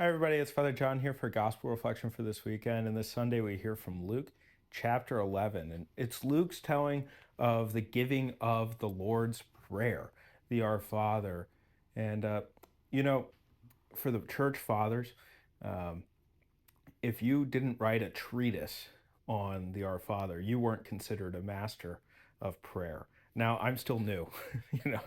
Hi, everybody. It's Father John here for Gospel Reflection for this weekend. And this Sunday, we hear from Luke chapter 11. And it's Luke's telling of the giving of the Lord's Prayer, the Our Father. And, you know, for the church fathers, um, if you didn't write a treatise on the Our Father, you weren't considered a master of prayer. Now, I'm still new,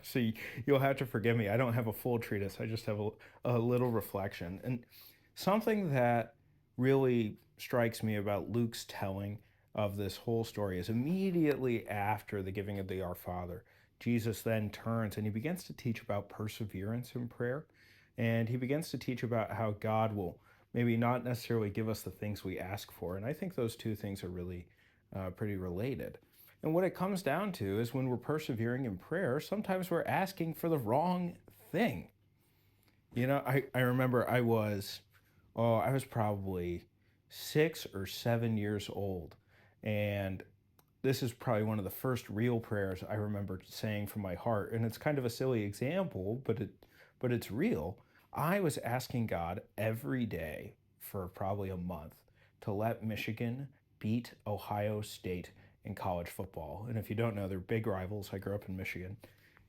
so you'll have to forgive me. I don't have a full treatise. I just have a little reflection. And something that really strikes me about Luke's telling of this whole story is immediately after the giving of the Our Father, Jesus then turns and he begins to teach about perseverance in prayer. And he begins to teach about how God will maybe not necessarily give us the things we ask for. And I think those two things are really pretty related. And what it comes down to is when we're persevering in prayer, sometimes we're asking for the wrong thing. I remember I was probably 6 or 7 years old. And this is probably one of the first real prayers I remember saying from my heart. And it's kind of a silly example, but it's real. I was asking God every day for probably a month to let Michigan beat Ohio State in college football. And if you don't know, they're big rivals. I grew up in Michigan.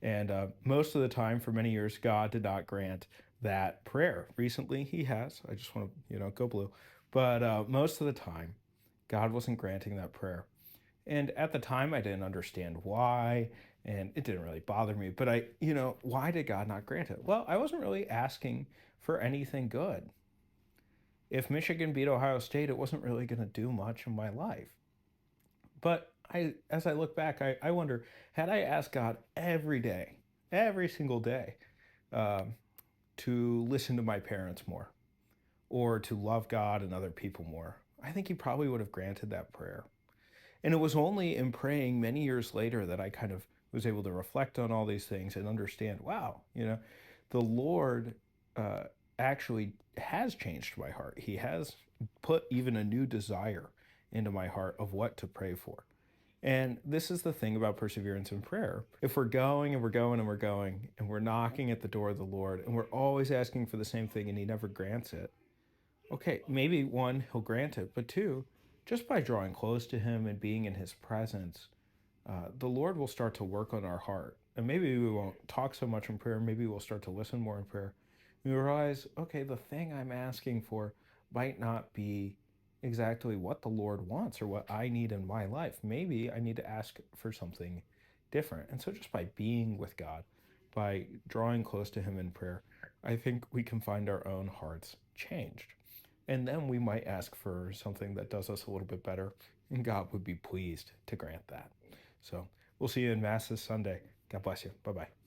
And most of the time, for many years, God did not grant that prayer. Recently, He has. I just want to, go blue. But most of the time, God wasn't granting that prayer. And at the time, I didn't understand why, and it didn't really bother me. But why did God not grant it? Well, I wasn't really asking for anything good. If Michigan beat Ohio State, it wasn't really going to do much in my life. But as I look back, I wonder, had I asked God every day, every single day, to listen to my parents more or to love God and other people more, I think He probably would have granted that prayer. And it was only in praying many years later that I kind of was able to reflect on all these things and understand, wow, the Lord uh, actually has changed my heart. He has put even a new desire into my heart of what to pray for. And this is the thing about perseverance in prayer. If we're going and we're going and we're going and we're knocking at the door of the Lord and we're always asking for the same thing and He never grants it, okay, maybe one, He'll grant it, but two, just by drawing close to Him and being in His presence, the Lord will start to work on our heart. And maybe we won't talk so much in prayer. Maybe we'll start to listen more in prayer. We realize, okay, the thing I'm asking for might not be exactly what the Lord wants or what I need in my life. Maybe I need to ask for something different. And so just by being with God, by drawing close to Him in prayer, I think we can find our own hearts changed. And then we might ask for something that does us a little bit better, and God would be pleased to grant that. So we'll see you in Mass this Sunday. God bless you. Bye bye.